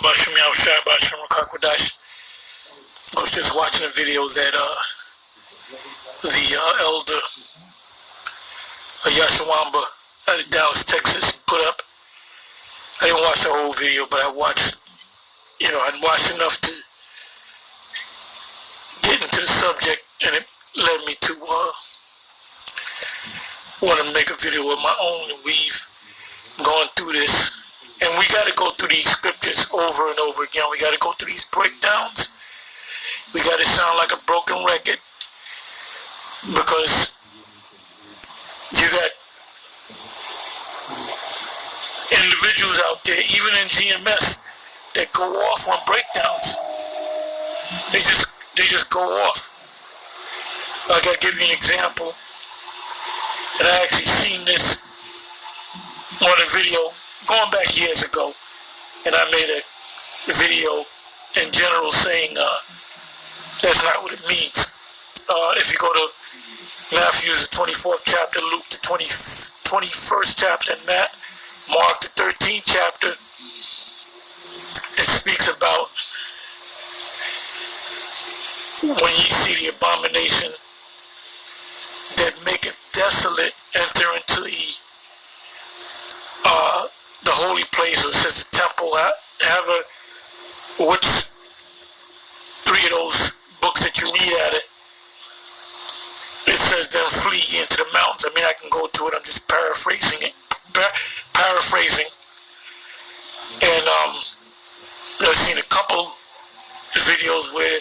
Bashim Yahushua Bashim Rakakwadash. I was just watching a video that the elder Yashawamba out of Dallas, Texas put up. I didn't watch the whole video, but I watched, I watched enough to get into the subject, and it led me to want to make a video of my own, and we've gone through this. And we got to go through these scriptures over and over again. We got to go through these breakdowns. We got to sound like a broken record, because you got individuals out there, even in GMS, that go off on breakdowns. They just go off. I got to give you an example. And I actually seen this on a video going back years ago, and I made a video in general saying that's not what it means. If you go to Matthew's 24th chapter, Luke the 21st chapter, and Mark the 13th chapter, it speaks about when ye see the abomination that maketh desolate enter into the holy place, or says the temple, which three of those books that you read at it, it says then flee ye into the mountains. I mean, I can go to it, I'm just paraphrasing it. And I've seen a couple videos where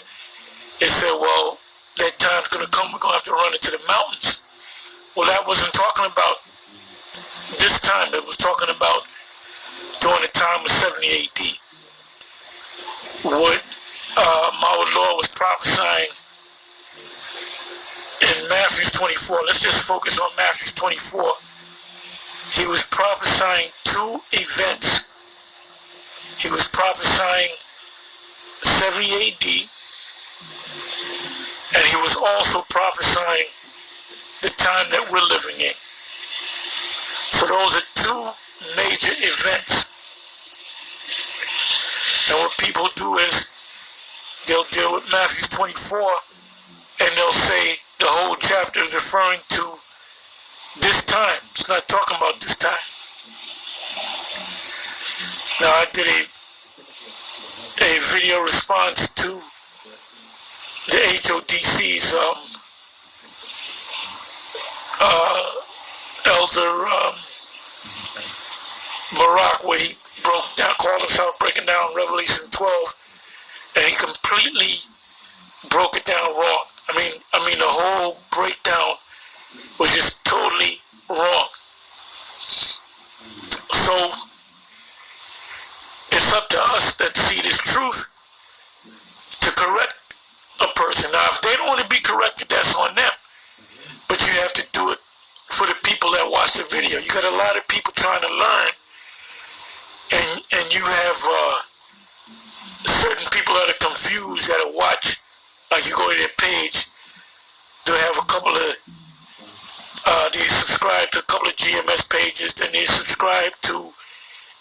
it said, well, that time's going to come, we're going to have to run into the mountains. Well, that wasn't talking about this time. It was talking about during the time of 70 AD. What my Lord was prophesying in Matthew 24. Let's just focus on Matthew 24. He was prophesying two events. He was prophesying 70 AD, and he was also prophesying the time that we're living in. So those are two major events. And what people do is they'll deal with Matthew 24, and they'll say the whole chapter is referring to this time. It's not talking about this time. Now, I did a video response to the HODC's Elder Barak, where he called us out, breaking down Revelation 12, and he completely broke it down wrong. I mean, the whole breakdown was just totally wrong. So it's up to us that see this truth to correct a person. Now, if they don't want to be corrected, that's on them. But you have to do it for the people that watch the video. You got a lot of people trying to learn, and you have certain people that are confused that will watch. Like, you go to their page, they'll have a couple of they subscribe to a couple of GMS pages, then they subscribe to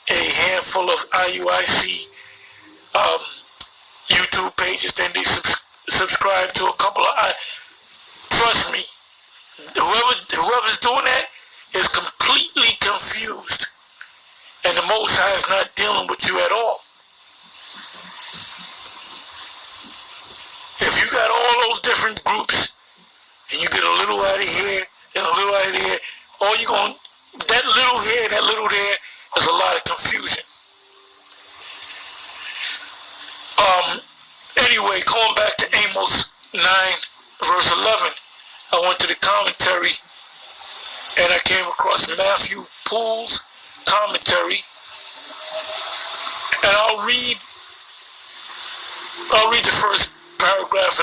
a handful of IUIC YouTube pages, then they subscribe to a couple of trust me, whoever's doing that is completely confused, and the Most High is not dealing with you at all. If you got all those different groups and you get a little out of here and a little out of there, that little here, that little there, there's a lot of confusion. Anyway, going back to Amos 9 verse 11, I went to the commentary and I came across Matthew Poole's commentary, and I'll read the first paragraph,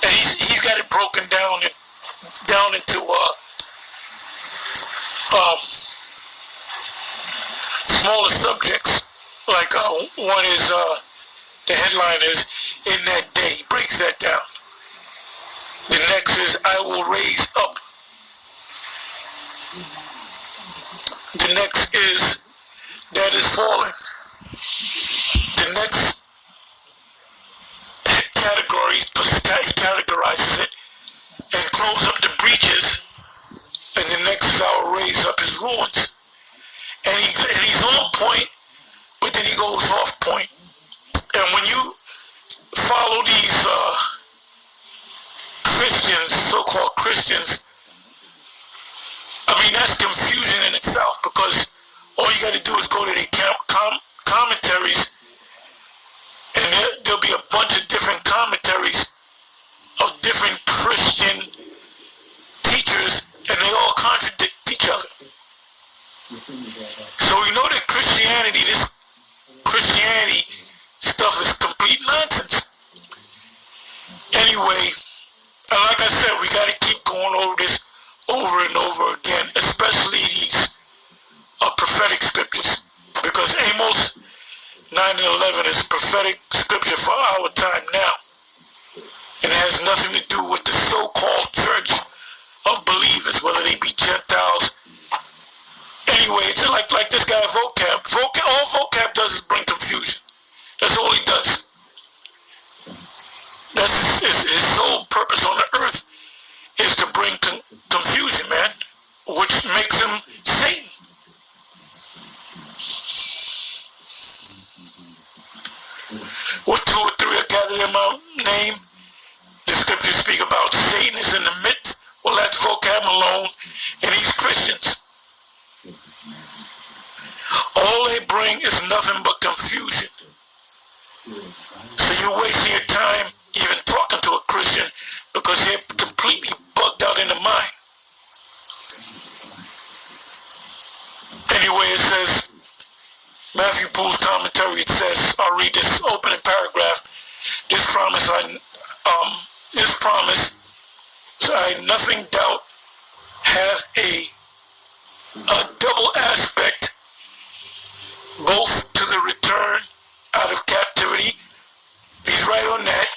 and he's got it broken down into smaller subjects. Like one is the headline is "In That Day." He breaks that down. The next is "I will raise up." The next is "That is fallen." categorizes it, and close up the breaches, and the next is I will raise up his ruins. And he's on point, but then he goes off point. And when you follow these Christians, so-called Christians, I mean, that's confusion in itself, because all you got to do is go to their commentaries, and there'll be a bunch of different commentaries of different Christian teachers, and they all contradict each other. So we know that this Christianity stuff is complete nonsense. Anyway, and like I said, we got to keep going over this over and over again, especially these prophetic scriptures, because Amos 9 and 11 is prophetic scripture for our time now, and it has nothing to do with the so-called church of believers, whether they be Gentiles. Anyway, it's like this guy vocab. All vocab does is bring confusion. That's all he does. That's his sole purpose on the earth, is to bring confusion, man, which makes him Satan. Where two or three are gathered in my name, the scriptures speak about Satan is in the midst. Well, that's vocab alone, and these Christians, all they bring is nothing but confusion. So you're wasting your time even talking to a Christian, because they're completely bugged out in the mind. Anyway, it says, Matthew Poole's commentary, it says, I'll read this opening paragraph. This promise, I nothing doubt, has a double aspect, both to the return out of captivity. He's right on that,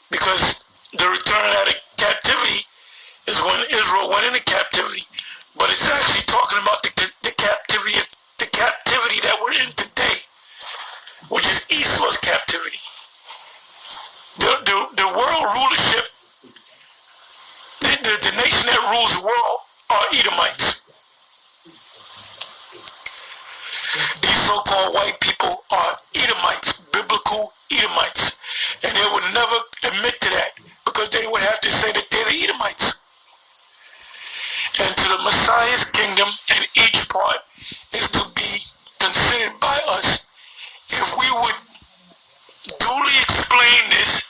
because the return out of captivity is when Israel went into captivity. But it's actually talking about the captivity that we're in today, which is Esau's captivity. The world rulership, the nation that rules the world are Edomites. These so-called white people are Edomites, biblical Edomites. And they would never admit to that, because they would have to say that they're the Edomites. And to the Messiah's kingdom, and each part is to be considered by us. If we would duly explain this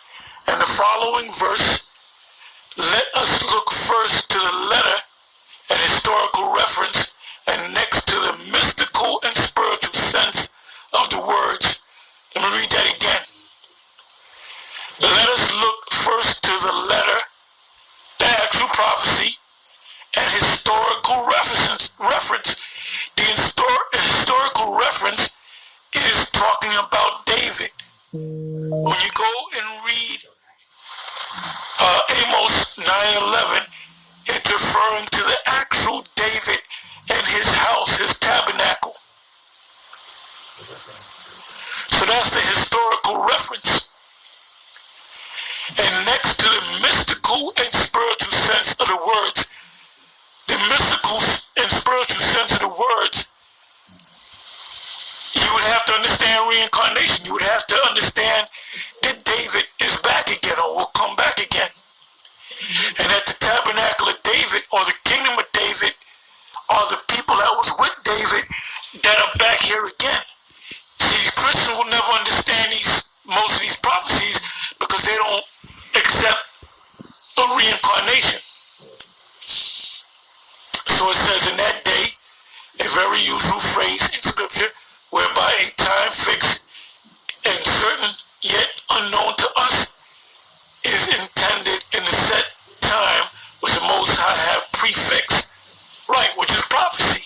in the following verse, let us look first to the letter and historical reference, and next to the mystical and spiritual sense of the words. Let me read that again. Let us look first to the letter, the actual prophecy, and historical reference. The historical reference is talking about David. When you go and read Amos 9:11, it's referring to the actual David and his house, his tabernacle. So that's the historical reference. And next to the mystical and spiritual sense of the words, the mystical and spiritual sense of the words, you would have to understand reincarnation. You would have to understand that David is back again, or will come back again. And that the tabernacle of David, or the kingdom of David, are the people that was with David that are back here again. See, Christians will never understand most of these prophecies, because they don't accept a reincarnation. So it says, in that day, a very usual phrase in scripture, whereby a time fixed and certain yet unknown to us is intended in the set time which the Most High have prefixed, right, which is prophecy.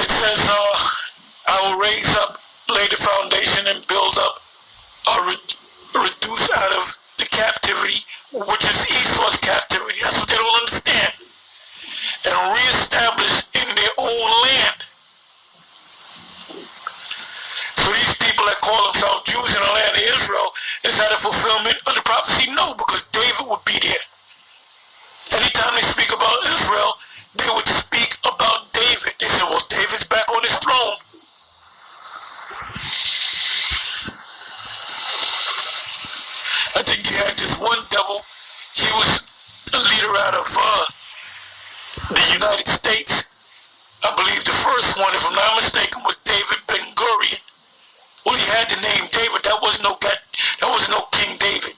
It says, I will raise up, lay the foundation, and build up, reduce out of the captivity, which is Esau's captivity. That's what they don't understand. And reestablish in their own land. leader out of the United States. I believe the first one, if I'm not mistaken, was David Ben-Gurion. Well, he had the name David. That was no King David.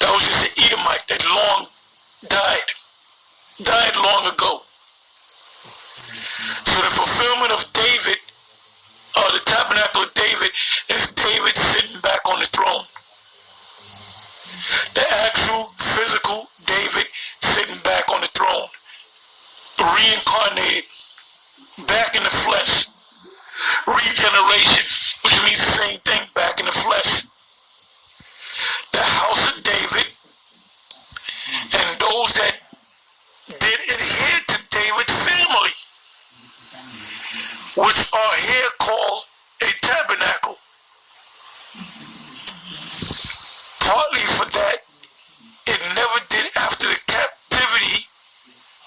That was just an Edomite that died long ago. So the fulfillment of David, the tabernacle of David, is David sitting back on the throne. The actual physical David sitting back on the throne, reincarnated, back in the flesh, regeneration, which means the same thing, back in the flesh. The house of David, and those that did adhere to David's family, which are here called a tabernacle. Partly for that, it never did after the captivity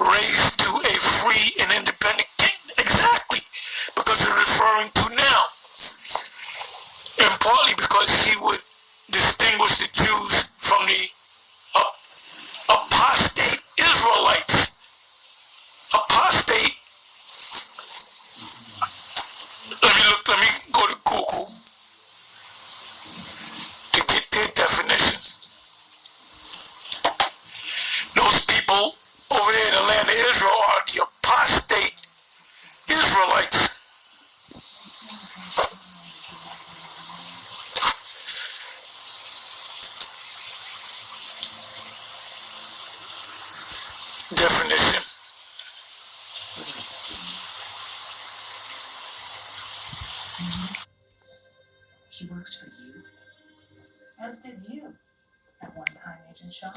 raised to a free and independent kingdom. Exactly, because it's referring to now. And partly because he would distinguish the Jews from the apostate Israelites. Apostate, let me go to Google to get their definitions. Those people over there in the land of Israel are the apostate Israelites. Definition. She works for you, as did you at one time, Agent Shaw.